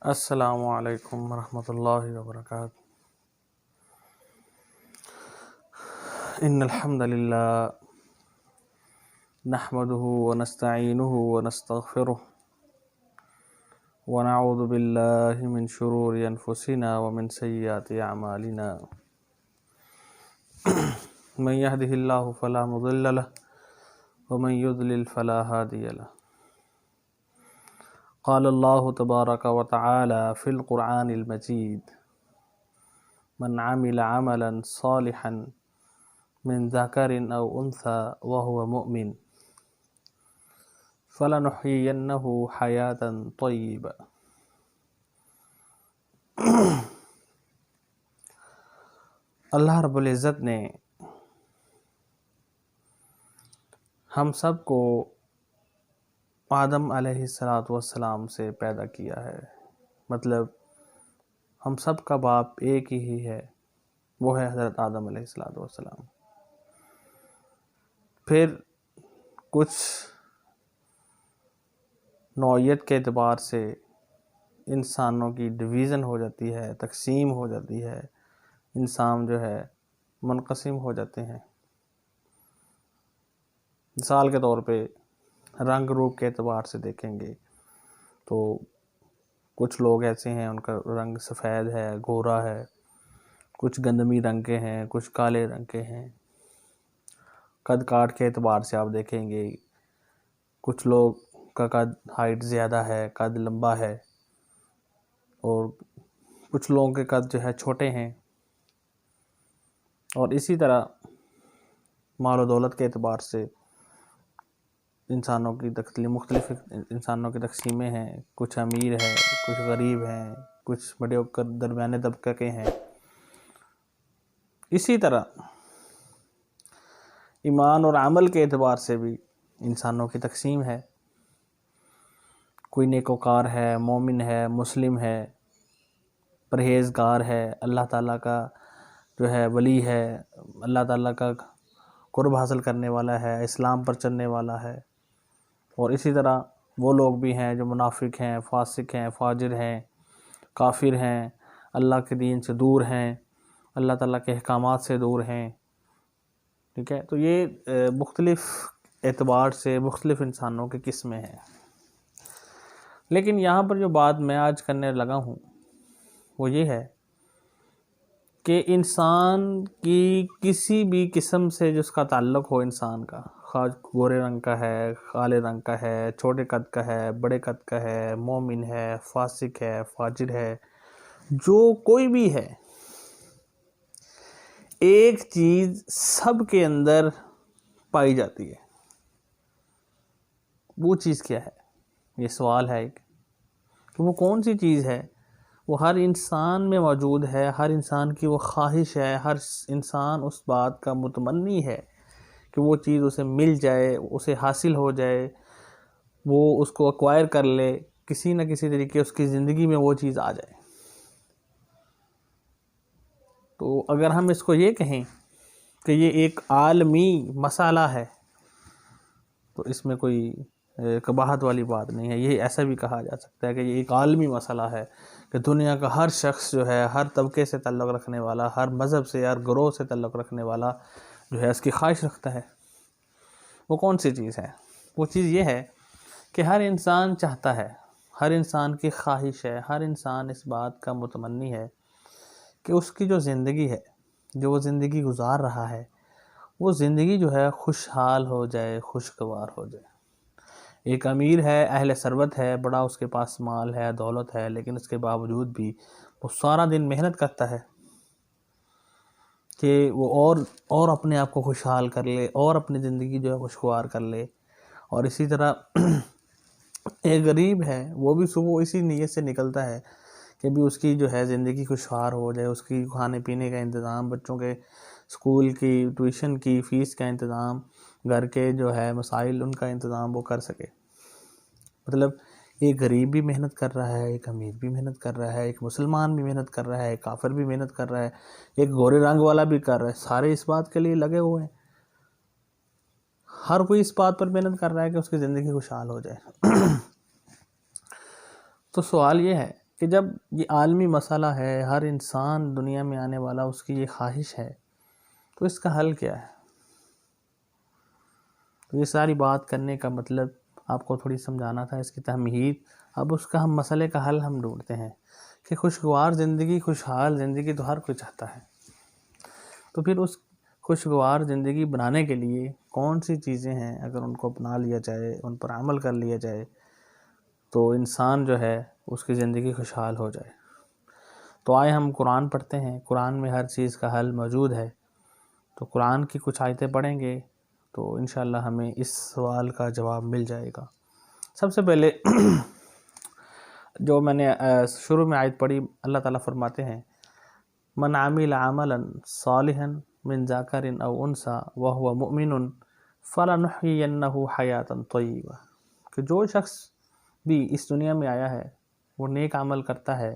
السلام علیکم ورحمۃ اللہ وبرکاتہ۔ ان الحمد للہ نحمده ونستعینه ونستغفره ونعوذ باللہ من شرور انفسنا ومن سیئات اعمالنا من يهده الله فلا مضل له ومن يضلل فلا هادي له۔ قال اللہ تبارک وتعالی فی القرآن المجید من عمل عملا صالحا من ذکر او انثى وهو مؤمن فلنحيينه حیاتا طیبا۔ اللہ رب العزت نے ہم سب کو آدم علیہ السلام سے پیدا کیا ہے، مطلب ہم سب کا باپ ایک ہی ہے، وہ ہے حضرت آدم علیہ السلام۔ پھر کچھ نوعیت کے اعتبار سے انسانوں کی ڈویژن ہو جاتی ہے، تقسیم ہو جاتی ہے، انسان جو ہے منقسم ہو جاتے ہیں۔ مثال کے طور پہ رنگ روپ کے اعتبار سے دیکھیں گے تو کچھ لوگ ایسے ہیں ان کا رنگ سفید ہے، گورا ہے، کچھ گندمی رنگ کے ہیں، کچھ کالے رنگ کے ہیں۔ قد کاٹ کے اعتبار سے آپ دیکھیں گے کچھ لوگ کا قد ہائٹ زیادہ ہے، قد لمبا ہے، اور کچھ لوگوں کے قد جو ہے چھوٹے ہیں۔ اور اسی طرح مال و دولت کے اعتبار سے مختلف انسانوں کی تقسیمیں ہیں، کچھ امیر ہیں، کچھ غریب ہیں، کچھ بڑے درمیانے طبقے کے ہیں۔ اسی طرح ایمان اور عمل کے اعتبار سے بھی انسانوں کی تقسیم ہے، کوئی نیکوکار ہے، مومن ہے، مسلم ہے، پرہیزگار ہے، اللہ تعالیٰ کا جو ہے ولی ہے، اللہ تعالیٰ کا قرب حاصل کرنے والا ہے، اسلام پر چلنے والا ہے۔ اور اسی طرح وہ لوگ بھی ہیں جو منافق ہیں، فاسق ہیں، فاجر ہیں، کافر ہیں، اللہ کے دین سے دور ہیں، اللہ تعالیٰ کے احکامات سے دور ہیں۔ ٹھیک ہے، تو یہ مختلف اعتبار سے مختلف انسانوں کی قسمیں ہیں۔ لیکن یہاں پر جو بات میں آج کرنے لگا ہوں وہ یہ ہے کہ انسان کی کسی بھی قسم سے جس کا تعلق ہو انسان کا، خواہ گورے رنگ کا ہے، کالے رنگ کا ہے، چھوٹے قد کا ہے، بڑے قد کا ہے، مومن ہے، فاسق ہے، فاجر ہے، جو کوئی بھی ہے، ایک چیز سب کے اندر پائی جاتی ہے۔ وہ چیز کیا ہے؟ یہ سوال ہے ایک کہ وہ کون سی چیز ہے؟ وہ ہر انسان میں موجود ہے، ہر انسان کی وہ خواہش ہے، ہر انسان اس بات کا متمنی ہے کہ وہ چیز اسے مل جائے، اسے حاصل ہو جائے، وہ اس کو ایکوائر کر لے، کسی نہ کسی طریقے اس کی زندگی میں وہ چیز آ جائے۔ تو اگر ہم اس کو یہ کہیں کہ یہ ایک عالمی مسئلہ ہے تو اس میں کوئی قباحت والی بات نہیں ہے۔ یہ ایسا بھی کہا جا سکتا ہے کہ یہ ایک عالمی مسئلہ ہے کہ دنیا کا ہر شخص جو ہے، ہر طبقے سے تعلق رکھنے والا، ہر مذہب سے، ہر گروہ سے تعلق رکھنے والا جو ہے اس کی خواہش رکھتا ہے۔ وہ کون سی چیز ہے؟ وہ چیز یہ ہے کہ ہر انسان چاہتا ہے، ہر انسان کی خواہش ہے، ہر انسان اس بات کا متمنی ہے کہ اس کی جو زندگی ہے، جو وہ زندگی گزار رہا ہے، وہ زندگی جو ہے خوشحال ہو جائے، خوشگوار ہو جائے۔ ایک امیر ہے، اہل ثروت ہے، بڑا اس کے پاس مال ہے، دولت ہے، لیکن اس کے باوجود بھی وہ سارا دن محنت کرتا ہے کہ وہ اور اپنے آپ کو خوشحال کر لے، اور اپنی زندگی جو ہے خوشگوار کر لے۔ اور اسی طرح ایک غریب ہے، وہ بھی صبح اسی نیت سے نکلتا ہے کہ بھی اس کی جو ہے زندگی خوشگوار ہو جائے، اس کی کھانے پینے کا انتظام، بچوں کے اسکول کی ٹیوشن کی فیس کا انتظام، گھر کے جو ہے مسائل ان کا انتظام وہ کر سکے۔ مطلب ایک غریب بھی محنت کر رہا ہے، ایک امیر بھی محنت کر رہا ہے، ایک مسلمان بھی محنت کر رہا ہے، ایک کافر بھی محنت کر رہا ہے، ایک گورے رنگ والا بھی کر رہا ہے، سارے اس بات کے لیے لگے ہوئے ہیں۔ ہر کوئی اس بات پر محنت کر رہا ہے کہ اس کی زندگی خوشحال ہو جائے۔ تو سوال یہ ہے کہ کہ جب یہ عالمی مسئلہ ہے، ہر انسان دنیا میں آنے والا اس کی یہ خواہش ہے، تو اس کا حل کیا ہے؟ تو یہ ساری بات کرنے کا مطلب آپ کو تھوڑی سمجھانا تھا، اس کی تمہید۔ اب اس کا ہم مسئلے کا حل ہم ڈھونڈتے ہیں کہ خوشگوار زندگی، خوشحال زندگی تو ہر کوئی چاہتا ہے، تو پھر اس خوشگوار زندگی بنانے کے لیے کون سی چیزیں ہیں، اگر ان کو اپنا لیا جائے، ان پر عمل کر لیا جائے، تو انسان جو ہے اس کی زندگی خوشحال ہو جائے۔ تو آئے ہم قرآن پڑھتے ہیں، قرآن میں ہر چیز کا حل موجود ہے۔ تو قرآن کی کچھ آیتیں پڑھیں گے تو انشاءاللہ ہمیں اس سوال کا جواب مل جائے گا۔ سب سے پہلے جو میں نے شروع میں آیت پڑھی، اللہ تعالیٰ فرماتے ہیں من عمل عملا صالحا من ذکر او انثی وهو مؤمن فلنحیینہ حیاۃ طیبہ، کہ جو شخص بھی اس دنیا میں آیا ہے وہ نیک عمل کرتا ہے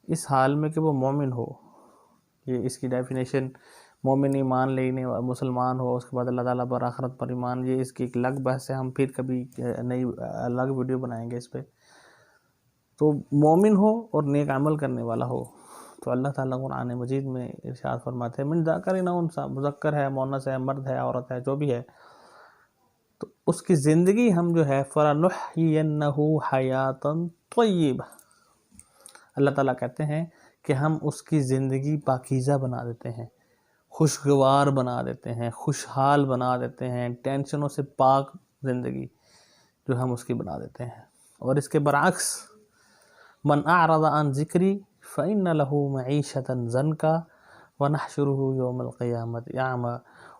اس حال میں کہ وہ مومن ہو۔ یہ اس کی ڈیفینیشن، مومن ایمان لینے مسلمان ہو، اس کے بعد اللہ تعالیٰ پر آخرت پر ایمان، یہ اس کی ایک الگ بحث ہے، ہم پھر کبھی نئی الگ ویڈیو بنائیں گے اس پہ۔ تو مومن ہو اور نیک عمل کرنے والا ہو، تو اللہ تعالیٰ قرآن مجید میں ارشاد فرماتے ہیں من ذکر او انثی، مذکر ہے، مؤنث ہے، مرد ہے، عورت ہے، جو بھی ہے، تو اس کی زندگی ہم جو ہے فَلَنُحْيِيَنَّهُ حَيَاةً طَيِّبَةً، اللہ تعالیٰ کہتے ہیں کہ ہم اس کی زندگی پاکیزہ بنا دیتے ہیں، خوشگوار بنا دیتے ہیں، خوشحال بنا دیتے ہیں، ٹینشنوں سے پاک زندگی جو ہم اس کی بنا دیتے ہیں۔ اور اس کے برعکس من اعرض عن ذکری فإن له معیشة ضنکا ونحشره یوم القیامۃ اعمی،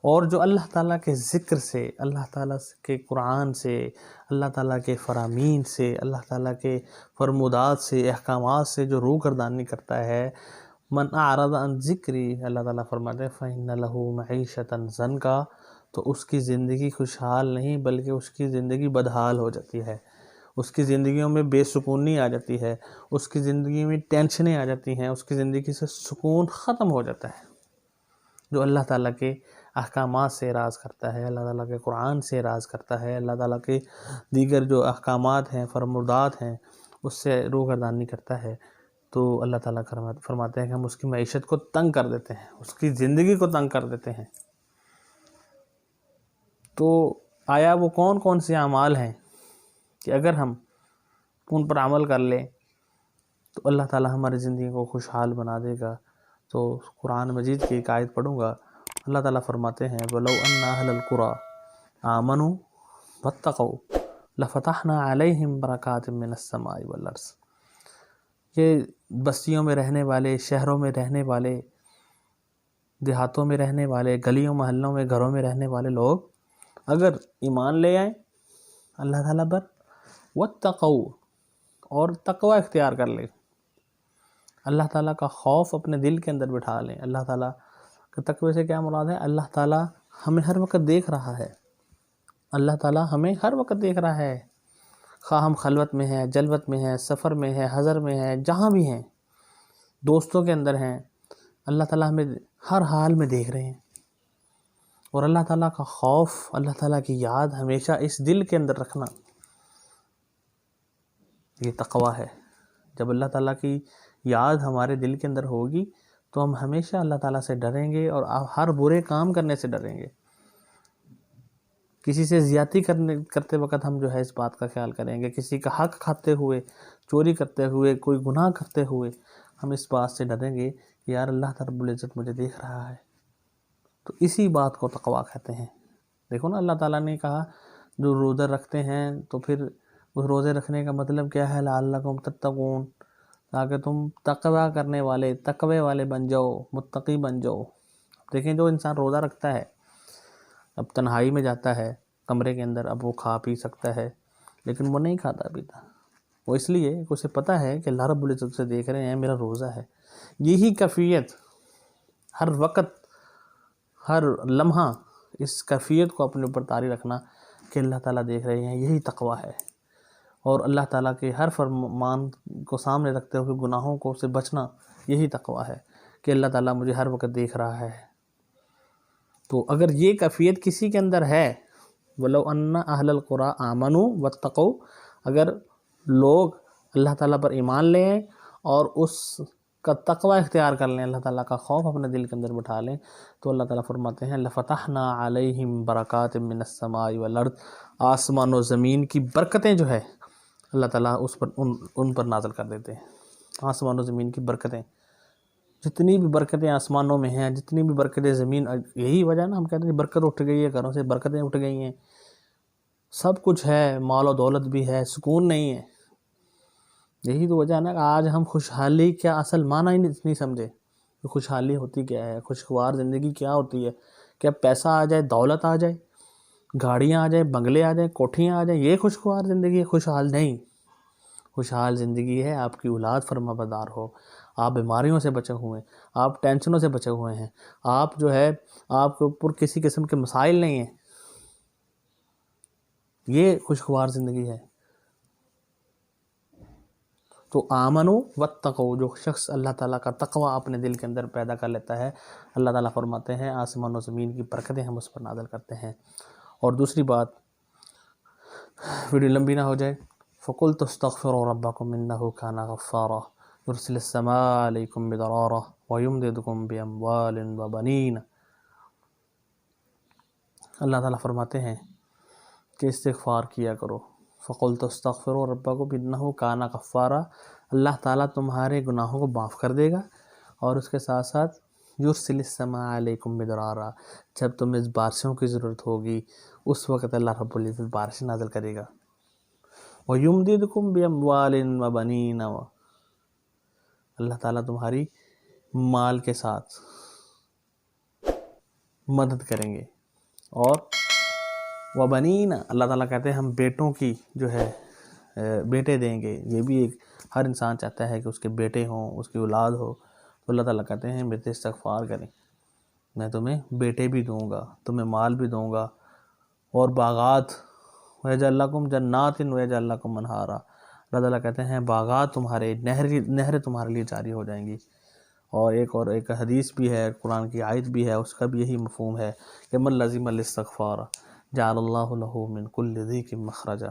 اور جو اللہ تعالیٰ کے ذکر سے، اللہ تعالیٰ کے قرآن سے، اللہ تعالیٰ کے فرامین سے، اللہ تعالیٰ کے فرمودات سے، احکامات سے جو روگردانی کرتا ہے، من اعرض عن ذکری، اللہ تعالیٰ فرماتے ہیں فإن له معیشة ضنکا، تو اس کی زندگی خوشحال نہیں بلکہ اس کی زندگی بدحال ہو جاتی ہے، اس کی زندگیوں میں بے سکونی آ جاتی ہے، اس کی زندگی میں ٹینشنیں آ جاتی ہیں، اس کی زندگی سے سکون ختم ہو جاتا ہے۔ جو اللہ تعالیٰ کے احکامات سے اعراض کرتا ہے، اللہ تعالیٰ کے قرآن سے اعراض کرتا ہے، اللہ تعالیٰ کے دیگر جو احکامات ہیں، فرمودات ہیں، اس سے روگردانی کرتا ہے، تو اللہ تعالیٰ فرماتے ہیں کہ ہم اس کی معیشت کو تنگ کر دیتے ہیں، اس کی زندگی کو تنگ کر دیتے ہیں۔ تو آیا وہ کون کون سے اعمال ہیں کہ اگر ہم ان پر عمل کر لیں تو اللہ تعالیٰ ہماری زندگی کو خوشحال بنا دے گا؟ تو قرآن مجید کی ایک آیت پڑھوں گا، اللہ تعالیٰ فرماتے ہیں وَلَوْ أَنَّ أَهْلَ الْقُرَىٰ آمَنُوا وَاتَّقَوْا لَفَتَحْنَا عَلَيْهِمْ بَرَكَاتٍ مِّنَ السَّمَاءِ وَالْأَرْضِ، یہ بستیوں میں رہنے والے، شہروں میں رہنے والے، دیہاتوں میں رہنے والے، گلیوں محلوں میں، گھروں میں رہنے والے لوگ اگر ایمان لے آئیں اللہ تعالیٰ پر، وَاتَّقَوْا، اور تقوی اختیار کر لیں، اللہ تعالیٰ کا خوف اپنے دل کے اندر بٹھا لیں۔ اللہ تعالیٰ کے تقوی سے کیا مراد ہے؟ اللہ تعالیٰ ہمیں ہر وقت دیکھ رہا ہے، اللہ تعالیٰ ہمیں ہر وقت دیکھ رہا ہے، خواہ ہم خلوت میں ہیں، جلوت میں ہیں، سفر میں ہیں، حضر میں ہیں، جہاں بھی ہیں، دوستوں کے اندر ہیں، اللہ تعالیٰ ہمیں ہر حال میں دیکھ رہے ہیں۔ اور اللہ تعالیٰ کا خوف، اللہ تعالیٰ کی یاد ہمیشہ اس دل کے اندر رکھنا، یہ تقوی ہے۔ جب اللہ تعالیٰ کی یاد ہمارے دل کے اندر ہوگی تو ہم ہمیشہ اللہ تعالیٰ سے ڈریں گے اور ہر برے کام کرنے سے ڈریں گے۔ کسی سے زیادتی کرتے وقت ہم جو ہے اس بات کا خیال کریں گے، کسی کا حق کھاتے ہوئے، چوری کرتے ہوئے، کوئی گناہ کرتے ہوئے ہم اس بات سے ڈریں گے کہ یار اللہ رب العزت مجھے دیکھ رہا ہے۔ تو اسی بات کو تقوی کہتے ہیں۔ دیکھو نا، اللہ تعالیٰ نے کہا جو روزہ رکھتے ہیں، تو پھر اس روزے رکھنے کا مطلب کیا ہے؟ لعلکم تتقون، تاکہ تم تقوی کرنے والے، تقوی والے بن جاؤ، متقی بن جاؤ۔ دیکھیں جو انسان روزہ رکھتا ہے، اب تنہائی میں جاتا ہے کمرے کے اندر، اب وہ کھا پی سکتا ہے لیکن وہ نہیں کھاتا پیتا، وہ اس لیے کہ اسے پتہ ہے کہ اللہ رب العزت سے دیکھ رہے ہیں، میرا روزہ ہے۔ یہی کیفیت ہر وقت، ہر لمحہ اس کیفیت کو اپنے اوپر طاری رکھنا کہ اللہ تعالیٰ دیکھ رہے ہیں، یہی تقوی ہے۔ اور اللہ تعالیٰ کے ہر فرمان کو سامنے رکھتے ہوئے گناہوں کو سے بچنا، یہی تقوی ہے کہ اللہ تعالیٰ مجھے ہر وقت دیکھ رہا ہے۔ تو اگر یہ کیفیت کسی کے اندر ہے، وَلَوْ أَنَّ أَهْلَ الْقُرَىٰ آمَنُوا وَاتَّقَوْا، اگر لوگ اللہ تعالیٰ پر ایمان لیں اور اس کا تقوی اختیار کر لیں، اللہ تعالیٰ کا خوف اپنے دل کے اندر بٹھا لیں، تو اللہ تعالیٰ فرماتے ہیں لَفَتَحْنَا عَلَيْهِمْ بَرَكَاتٍ مِّنَ السَّمَاءِ وَالْأَرْضِ، آسمان و زمین کی برکتیں جو ہے اللہ تعالیٰ اس پر ان پر نازل کر دیتے ہیں۔ آسمان و زمین کی برکتیں، جتنی بھی برکتیں آسمانوں میں ہیں، جتنی بھی برکتیں زمین، یہی وجہ نا ہم کہتے ہیں برکت اٹھ گئی ہے، گھروں سے برکتیں اٹھ گئی ہیں، سب کچھ ہے، مال و دولت بھی ہے، سکون نہیں ہے۔ یہی تو وجہ ہے نا کہ آج ہم خوشحالی کیا اصل معنی ہی نہیں سمجھے کہ خوشحالی ہوتی کیا ہے، خوشگوار زندگی کیا ہوتی ہے، کیا پیسہ آ جائے، دولت آ جائے، گاڑیاں آ جائیں، بنگلے آ جائیں، کوٹھیاں آ جائیں، یہ خوشگوار زندگی ہے؟ خوشحال نہیں۔ خوشحال زندگی ہے آپ کی اولاد فرما بردار ہو، آپ بیماریوں سے بچے ہوئے ہیں، آپ ٹینشنوں سے بچے ہوئے ہیں، آپ جو ہے آپ کے اوپر کسی قسم کے مسائل نہیں ہیں، یہ خوشگوار زندگی ہے۔ تو آمنو واتقوا، جو شخص اللہ تعالیٰ کا تقوی اپنے دل کے اندر پیدا کر لیتا ہے، اللہ تعالیٰ فرماتے ہیں آسمان و زمین کی برکتیں ہم اس پر نازل کرتے ہیں۔ اور دوسری بات، ویڈیو لمبی نہ ہو جائے، فَقُلْتُ اسْتَغْفِرُوا رَبَّكُمْ إِنَّهُ كَانَ غَفَّارًا يُرْسِلِ السَّمَاءَ عَلَيْكُمْ مِدْرَارًا وَيُمْدِدْكُمْ بِأَمْوَالٍ وَبَنِينَ۔ اللہ تعالیٰ فرماتے ہیں کہ استغفار کیا کرو، فَقُلْتُ اسْتَغْفِرُوا رَبَّكُمْ إِنَّهُ كَانَ غَفَّارًا، اللہ تعالیٰ تمہارے گناہوں کو معاف کر دے گا، اور اس کے ساتھ ساتھ یُرْسِلِ السَّمَاءَ عَلَيْكُمْ مِدْرَارًا، جب تمہیں بارشوں کی ضرورت ہوگی اس وقت اللہ رب العزت بارش نازل کرے گا۔ وَيُمْدِدْكُمْ بِأَمْوَالٍ وَبَنِينَ، اللہ تعالیٰ تمہاری مال کے ساتھ مدد کریں گے، اور وَبَنِينَ، اللہ تعالیٰ کہتے ہیں ہم بیٹوں کی جو ہے بیٹے دیں گے۔ یہ بھی ایک ہر انسان چاہتا ہے کہ اس کے بیٹے ہوں، اس کی اولاد ہو، تو اللہ تعالیٰ کہتے ہیں میرے سے استغفار کریں، میں تمہیں بیٹے بھی دوں گا، تمہیں مال بھی دوں گا، اور باغات، وَيَجْعَلْ لَكُمْ جَنَّاتٍ وَيَجْعَلْ لَكُمْ أَنْهَارًا، اللہ تعالیٰ کہتے ہیں باغات تمہارے، نہریں تمہارے لیے جاری ہو جائیں گی۔ اور ایک حدیث بھی ہے، قرآن کی آیت بھی ہے، اس کا بھی یہی مفہوم ہے کہ مَن لَزِمَ الاستغفار جعل اللہ لہ من کل ضیق مخرجا،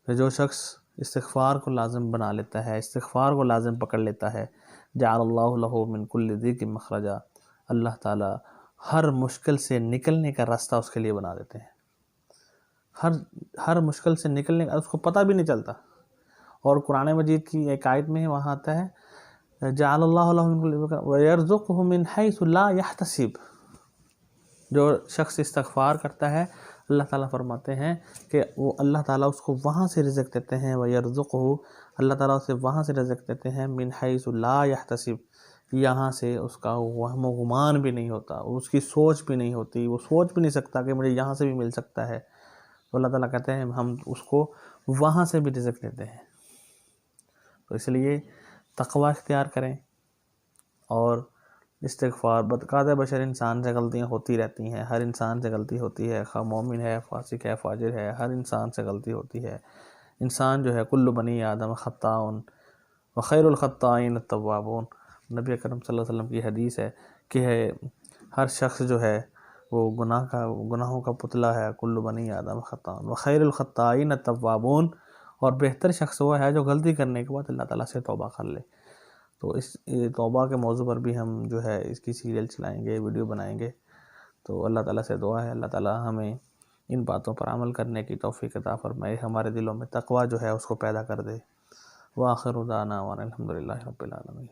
کہ جو شخص استغفار کو لازم بنا لیتا ہے، استغفار کو لازم پکڑ لیتا ہے، جعل اللہ لہ من کل ضیق مخرجا، اللہ تعالیٰ ہر مشکل سے نکلنے کا راستہ اس کے لیے بنا دیتے ہیں، ہر مشکل سے نکلنے کا اس کو پتہ بھی نہیں چلتا۔ اور قرآن مجید کی ایک آیت میں وہاں آتا ہے جعل اللہ لہ من کل وَيَرْزُقْهُ مِنْ حَيْثُ لَا يَحْتَسِبُ، جو شخص استغفار کرتا ہے اللہ تعالیٰ فرماتے ہیں کہ وہ اللہ تعالیٰ اس کو وہاں سے رزق دیتے ہیں، وَيَرْزُقْهُ، اللہ تعالیٰ اسے وہاں سے رزق دیتے ہیں، مِنْ حَيْثُ لَا يَحْتَسِبُ، یہاں سے اس کا وہم و گمان بھی نہیں ہوتا، اس کی سوچ بھی نہیں ہوتی، وہ سوچ بھی نہیں سکتا کہ مجھے یہاں سے بھی مل سکتا ہے، تو اللہ تعالیٰ کہتے ہیں ہم اس کو وہاں سے بھی رزق دیتے ہیں۔ تو اس لیے تقوی اختیار کریں، اور استغفار، بدقادر بشر انسان سے غلطیاں ہوتی رہتی ہیں، ہر انسان سے غلطی ہوتی ہے، خواہ مومن ہے، فاسق ہے، فاجر ہے، ہر انسان سے غلطی ہوتی ہے۔ انسان جو ہے کل بنی آدم خطاء وخیر الخطائین التوابون، نبی اکرم صلی اللہ علیہ وسلم کی حدیث ہے کہ ہر شخص جو ہے وہ گناہوں کا پتلا ہے، کل بنی آدم خطاء وخیر الخطائین التوابون، اور بہتر شخص وہ ہے جو غلطی کرنے کے بعد اللہ تعالیٰ سے توبہ کر لے۔ تو اس توبہ کے موضوع پر بھی ہم جو ہے اس کی سیریل چلائیں گے، ویڈیو بنائیں گے۔ تو اللہ تعالیٰ سے دعا ہے اللہ تعالیٰ ہمیں ان باتوں پر عمل کرنے کی توفیق عطا فرمائے، ہمارے دلوں میں تقوی جو ہے اس کو پیدا کر دے۔ وآخر دعوانا الحمد للہ رب العالمین۔